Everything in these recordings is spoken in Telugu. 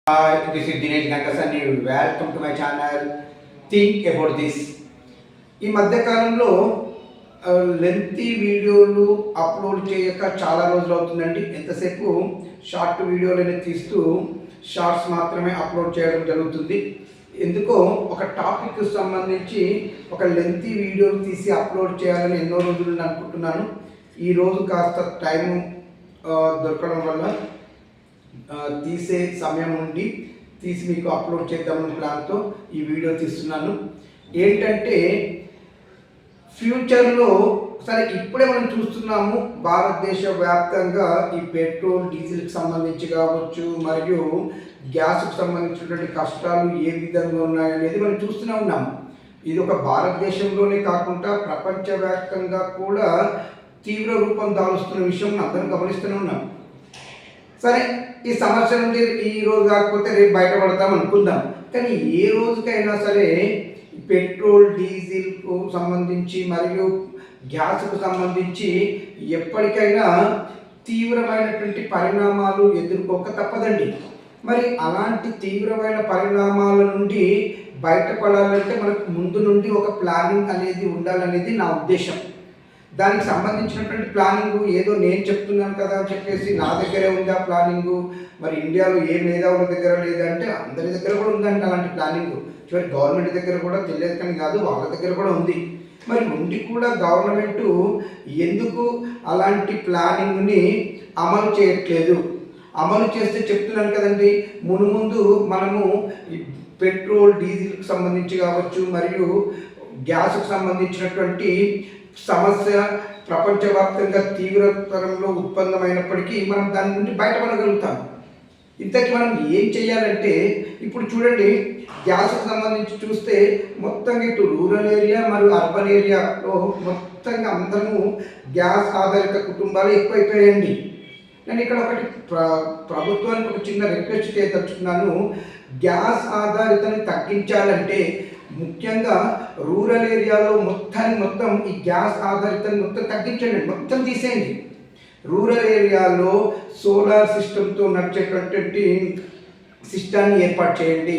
Hi, this is Dinesh Gankasani. Welcome to my channel. Think about this. ఈ మధ్యకాలంలో లెంతీ వీడియోలు అప్లోడ్ చేయక చాలా రోజులు అవుతుందండి. ఎంతసేపు షార్ట్ వీడియోలని తీస్తూ షార్ట్స్ మాత్రమే అప్లోడ్ చేయడం జరుగుతుంది. ఎందుకో ఒక టాపిక్ సంబంధించి ఒక లెంతీ వీడియోలు తీసి అప్లోడ్ చేయాలని ఎన్నో రోజులు అనుకుంటున్నాను. ఈరోజు కాస్త టైం దొరకడం వల్ల తీసే సమయం ఉండి తీసి మీకు అప్లోడ్ చేద్దామని ప్లాన్తో ఈ వీడియో తీస్తున్నాను. ఏంటంటే ఫ్యూచర్లో సరే ఇప్పుడే మనం చూస్తున్నాము భారతదేశ వ్యాప్తంగా ఈ పెట్రోల్ డీజిల్కి సంబంధించి కావచ్చు మరియు గ్యాస్కి సంబంధించినటువంటి కష్టాలు ఏ విధంగా ఉన్నాయనేది మనం చూస్తూనే ఉన్నాము. ఇది ఒక భారతదేశంలోనే కాకుండా ప్రపంచవ్యాప్తంగా కూడా తీవ్ర రూపం దాలుస్తున్న విషయం అందరం గమనిస్తూనే ఉన్నాం. సరే ఈ సమస్య నుండి ఈ రోజు కాకపోతే రేపు బయటపడతాం అనుకుందాం. కానీ ఏ రోజుకైనా సరే పెట్రోల్ డీజిల్కు సంబంధించి మరియు గ్యాస్కు సంబంధించి ఎప్పటికైనా తీవ్రమైనటువంటి పరిణామాలు ఎదుర్కోక తప్పదండి. మరి అలాంటి తీవ్రమైన పరిణామాల నుండి బయటపడాలంటే మనకు ముందు నుండి ఒక ప్లానింగ్ అనేది ఉండాలనేది నా ఉద్దేశం. దానికి సంబంధించినటువంటి ప్లానింగు ఏదో నేను చెప్తున్నాను కదా అని చెప్పేసి నా దగ్గరే ఉంది ఆ ప్లానింగు, మరి ఇండియాలో ఏ మేధావుల దగ్గర లేదంటే అందరి దగ్గర కూడా ఉందండి అలాంటి ప్లానింగు. చివరి గవర్నమెంట్ దగ్గర కూడా తెలియదు కానీ కాదు, వాళ్ళ దగ్గర కూడా ఉంది. మరి ఉండి కూడా గవర్నమెంటు ఎందుకు అలాంటి ప్లానింగ్ని అమలు చేయట్లేదు? అమలు చేస్తే చెప్తున్నాను కదండి, మునుముందు మనము పెట్రోల్ డీజిల్కి సంబంధించి కావచ్చు మరియు గ్యాస్కు సంబంధించినటువంటి సమస్య ప్రపంచవ్యాప్తంగా తీవ్రతరంలో ఉత్పన్నమైనప్పటికీ మనం దాని నుండి బయటపడగలుగుతాం. ఇంతకీ మనం ఏం చేయాలంటే ఇప్పుడు చూడండి, గ్యాస్కు సంబంధించి చూస్తే మొత్తంగా ఇటు రూరల్ ఏరియా మరియు అర్బన్ ఏరియాలో మొత్తంగా అందరము గ్యాస్ ఆధారిత కుటుంబాలు ఎక్కువైపోయాయండి. నేను ఇక్కడ ఒకటి ప్రభుత్వానికి ఒక చిన్న రిక్వెస్ట్ చేయదలుచుకున్నాను. గ్యాస్ ఆధారితని తగ్గించాలంటే ముఖ్యంగా రూరల్ ఏరియాలో మొత్తం ఈ గ్యాస్ ఆధారితని మొత్తం తగ్గించండి, మొత్తం తీసేయండి. రూరల్ ఏరియాలో సోలార్ సిస్టంతో నడిచేటటువంటి సిస్టాన్ని ఏర్పాటు చేయండి.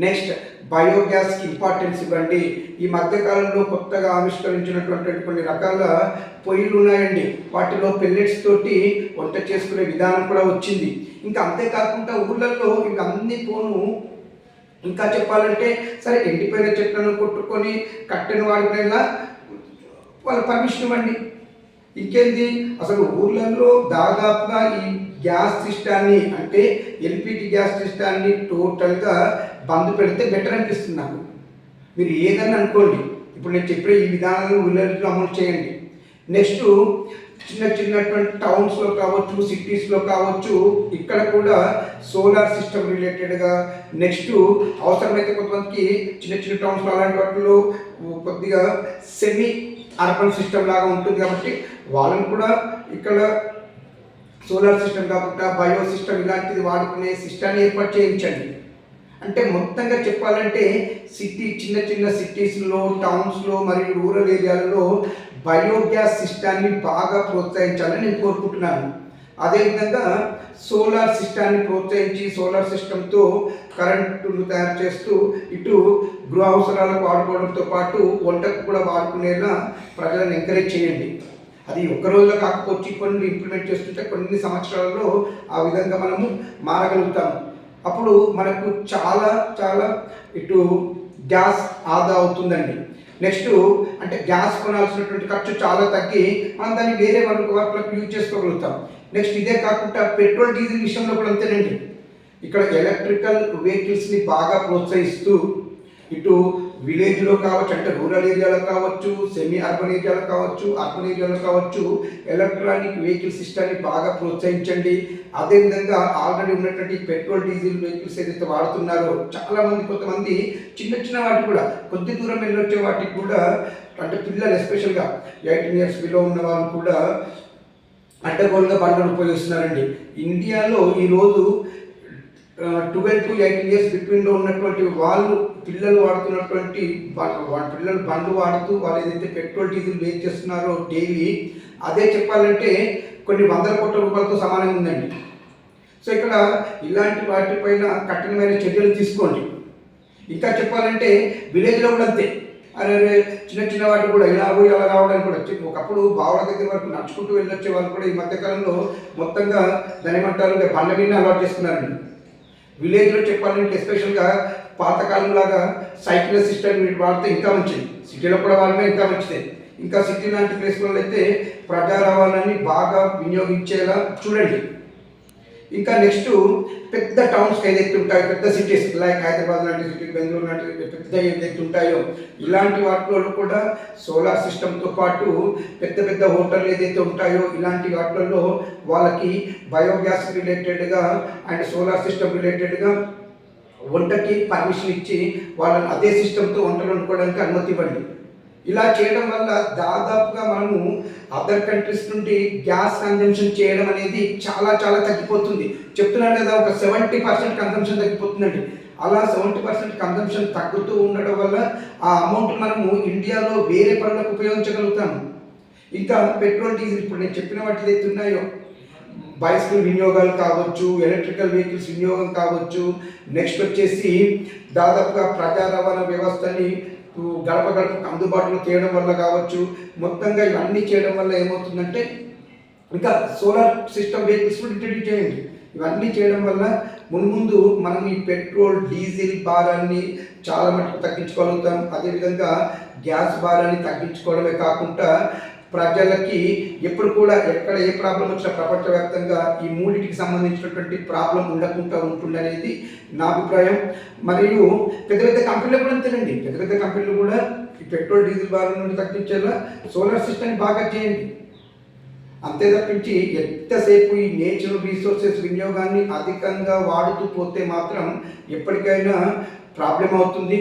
నెక్స్ట్ బయోగ్యాస్కి ఇంపార్టెన్స్ ఇవ్వండి. ఈ మధ్యకాలంలో కొత్తగా ఆవిష్కరించినటువంటి కొన్ని రకాల పొయ్యిలు ఉన్నాయండి, వాటిలో పెల్లెట్స్ తోటి వంట చేసుకునే విధానం కూడా వచ్చింది. ఇంకా అంతేకాకుండా ఊళ్ళల్లో ఇవి అన్ని పోను ఇంకా చెప్పాలంటే సరే ఎండిపోయిన చెట్లను కొట్టుకొని కట్టెను వాడుకునేలా వాళ్ళ పర్మిషన్ ఇవ్వండి. ఇంకేంది, అసలు ఊర్లలో దాదాపుగా ఈ గ్యాస్ సిస్టాన్ని అంటే ఎల్పిజి గ్యాస్ సిస్టాన్ని టోటల్గా బంద్ పెడితే బెటర్ అనిపిస్తుంది నాకు. మీరు ఏదన్నా అనుకోండి, ఇప్పుడు నేను చెప్పే ఈ విధానాలను ఊళ్ళలో అమలు చేయండి. నెక్స్ట్ చిన్నటువంటి టౌన్స్లో కావచ్చు, సిటీస్లో కావచ్చు, ఇక్కడ కూడా సోలార్ సిస్టమ్ రిలేటెడ్గా నెక్స్ట్ అవసరమైతే కొంతమందికి చిన్న టౌన్స్లో అలాంటి వాటిలో కొద్దిగా సెమీ అర్బన్ సిస్టమ్ లాగా ఉంటుంది కాబట్టి వాళ్ళని కూడా ఇక్కడ సోలార్ సిస్టమ్ కాకుండా బయో సిస్టమ్ ఇలాంటిది వాడుకునే సిస్టాన్ని ఏర్పాటు చేయించండి. అంటే మొత్తంగా చెప్పాలంటే చిన్న సిటీస్లో, టౌన్స్లో మరియు రూరల్ ఏరియాలలో బయోగ్యాస్ సిస్టాన్ని బాగా ప్రోత్సహించాలని నేను కోరుకుంటున్నాను. అదేవిధంగా సోలార్ సిస్టాన్ని ప్రోత్సహించి సోలార్ సిస్టంతో కరెంటును తయారు చేస్తూ ఇటు గృహ అవసరాలకు వాడుకోవడంతో పాటు వంటకు కూడా వాడుకునేలా ప్రజలను ఎంకరేజ్ చేయండి. అది ఒక్క రోజులో కాకపోవచ్చు, కొన్ని ఇంప్లిమెంట్ చేస్తుంటే కొన్ని సంవత్సరాలలో ఆ విధంగా మనము మారగలుగుతాము. అప్పుడు మనకు చాలా ఇటు గ్యాస్ ఆదా అవుతుందండి. నెక్స్ట్ అంటే గ్యాస్ కొనాల్సినటువంటి ఖర్చు చాలా తగ్గి మనం దాన్ని వేరే వర్క్లకు యూజ్ చేసుకోగలుగుతాం. నెక్స్ట్ ఇదే కాకుండా పెట్రోల్ డీజిల్ విషయంలో కూడా అంతేనండి. ఇక్కడ ఎలక్ట్రికల్ వెహికల్స్ని బాగా ప్రోత్సహిస్తూ ఇటు విలేజ్లో కావచ్చు, అంటే రూరల్ ఏరియాలో కావచ్చు, సెమీ అర్బన్ ఏరియాలో కావచ్చు, అర్బన్ ఏరియాలో కావచ్చు, ఎలక్ట్రానిక్ వెహికల్ సిస్టాన్ని బాగా ప్రోత్సహించండి. అదేవిధంగా ఆల్రెడీ ఉన్నటువంటి పెట్రోల్ డీజిల్ వెహికల్స్ ఏదైతే వాడుతున్నారో చాలామంది కొంతమంది చిన్న వాటికి కూడా కొద్ది దూరం వెళ్ళొచ్చే వాటికి కూడా అంటే పిల్లలు ఎస్పెషల్గా 18 years బిలో ఉన్న వాళ్ళు కూడా అడ్డగోలుగా బండ్లను ఉపయోగిస్తున్నారండి. ఇండియాలో ఈరోజు 12 to 18 years బిట్వీన్లో ఉన్నటువంటి వాళ్ళు పిల్లలు వాడుతున్నటువంటి పిల్లలు బండ్లు వాడుతూ వాళ్ళు ఏదైతే పెట్రోల్ డీజిల్ వేస్ట్ చేస్తున్నారో డైలీ, అదే చెప్పాలంటే కొన్ని 100 కోట్ల రూపాయలతో సమానంగా ఉందండి. సో ఇక్కడ ఇలాంటి వాటిపైన కఠినమైన చర్యలు తీసుకోండి. ఇంకా చెప్పాలంటే విలేజ్లో కూడా అంతే. అరే చిన్న చిన్న వాటి కూడా ఇలా పోయి అలా రావడానికి కూడా ఒకప్పుడు బావుల దగ్గర వరకు నడుచుకుంటూ వెళ్ళొచ్చే వాళ్ళు కూడా ఈ మధ్యకాలంలో మొత్తంగా దాని ఏమంటారు బండ్ల మీద అలవాటు చేసుకున్నారండి. విలేజ్లో చెప్పాలంటే ఎస్పెషల్గా పాతకాలం లాగా సైకిల్ సిస్టమ్ వీటి వాడితే ఇంకా మంచిది. సిటీలో కూడా వాడినా ఇంకా మంచిది. ఇంకా సిటీ లాంటి ప్లేస్లలో అయితే ప్రజా రవాణాన్ని బాగా వినియోగించేలా చూడండి. ఇంకా నెక్స్ట్ పెద్ద టౌన్స్కి ఏదైతే ఉంటాయో, పెద్ద సిటీస్ లైక్ హైదరాబాద్ లాంటి సిటీ, బెంగళూరు లాంటి పెద్ద ఏదైతే ఉంటాయో ఇలాంటి వాటిలో కూడా సోలార్ సిస్టమ్తో పాటు పెద్ద పెద్ద హోటల్ ఏదైతే ఉంటాయో ఇలాంటి వాటిల్లో వాళ్ళకి బయోగ్యాస్ రిలేటెడ్గా అండ్ సోలార్ సిస్టమ్ రిలేటెడ్గా వంటకి పర్మిషన్ ఇచ్చి వాళ్ళని అదే సిస్టమ్తో వంటలు వండుకోవడానికి అనుమతి ఇవ్వండి. ఇలా చేయడం వల్ల దాదాపుగా మనము అదర్ కంట్రీస్ నుండి గ్యాస్ కన్జంప్షన్ చేయడం అనేది చాలా చాలా తగ్గిపోతుంది. చెప్తున్నాను కదా, ఒక 70% కన్జంప్షన్ తగ్గిపోతుందండి. అలా 70% కన్జంప్షన్ తగ్గుతూ ఉండడం వల్ల ఆ అమౌంట్ మనము ఇండియాలో వేరే పనులకు ఉపయోగించగలుగుతాము. ఇంకా పెట్రోల్, డీజిల్ ఇప్పుడు నేను చెప్పిన వాటి ఏదైతే ఉన్నాయో బైసికల్ వినియోగాలు కావచ్చు, ఎలక్ట్రికల్ వెహికల్స్ వినియోగం కావచ్చు, నెక్స్ట్ వచ్చేసి దాదాపుగా ప్రజా రవాణా వ్యవస్థని గడప గడపకు అందుబాటులో చేయడం వల్ల కావచ్చు, మొత్తంగా ఇవన్నీ చేయడం వల్ల ఏమవుతుందంటే ఇంకా సోలార్ సిస్టమ్ వెహికల్స్ కూడా ఇంట్రడ్యూస్ చేయండి. ఇవన్నీ చేయడం వల్ల మున్ముందు మనం ఈ పెట్రోల్ డీజిల్ భారాన్ని చాలా మటుకు తగ్గించుకోగలుగుతాం. అదేవిధంగా గ్యాస్ భారాన్ని తగ్గించుకోవడమే కాకుండా ప్రజలకి ఎప్పుడు కూడా ఎక్కడ ఏ ప్రాబ్లం వచ్చినా ప్రపంచవ్యాప్తంగా ఈ మూడింటికి సంబంధించినటువంటి ప్రాబ్లం ఉండకుండా ఉంటుందనేది నా అభిప్రాయం. మరియు పెద్ద పెద్ద కంపెనీలు కూడా అంతేనండి. పెద్ద పెద్ద కంపెనీలు కూడా ఈ పెట్రోల్ డీజిల్ భారం నుండి తగ్గించేలా సోలార్ సిస్టమ్ని బాగా చేయండి. అంతే తప్పించి ఎంతసేపు ఈ నేచురల్ రీసోర్సెస్ వినియోగాన్ని అధికంగా వాడుతూ పోతే మాత్రం ఎప్పటికైనా ప్రాబ్లం అవుతుంది.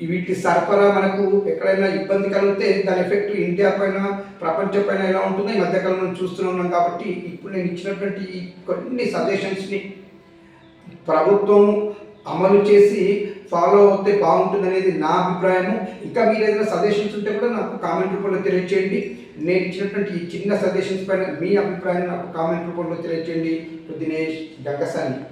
వీటి సరఫరా మనకు ఎక్కడైనా ఇబ్బంది కలిగితే దాని ఎఫెక్ట్ ఇండియా పైన, ప్రపంచం పైన ఎలా ఉంటుందో ఈ మధ్యకాలంలో చూస్తూనే ఉన్నాం. కాబట్టి ఇప్పుడు నేను ఇచ్చినటువంటి ఈ కొన్ని సజెషన్స్ని ప్రభుత్వం అమలు చేసి ఫాలో అవుతే బాగుంటుందనేది నా అభిప్రాయము. ఇంకా మీరు ఏదైనా సజెషన్స్ ఉంటే కూడా నాకు కామెంట్ రూపంలో తెలియచేయండి. నేను ఇచ్చినటువంటి ఈ చిన్న సజెషన్స్ పైన మీ అభిప్రాయాన్ని నాకు కామెంట్ రూపంలో తెలియచేయండి. దినేష్ గంగసాని.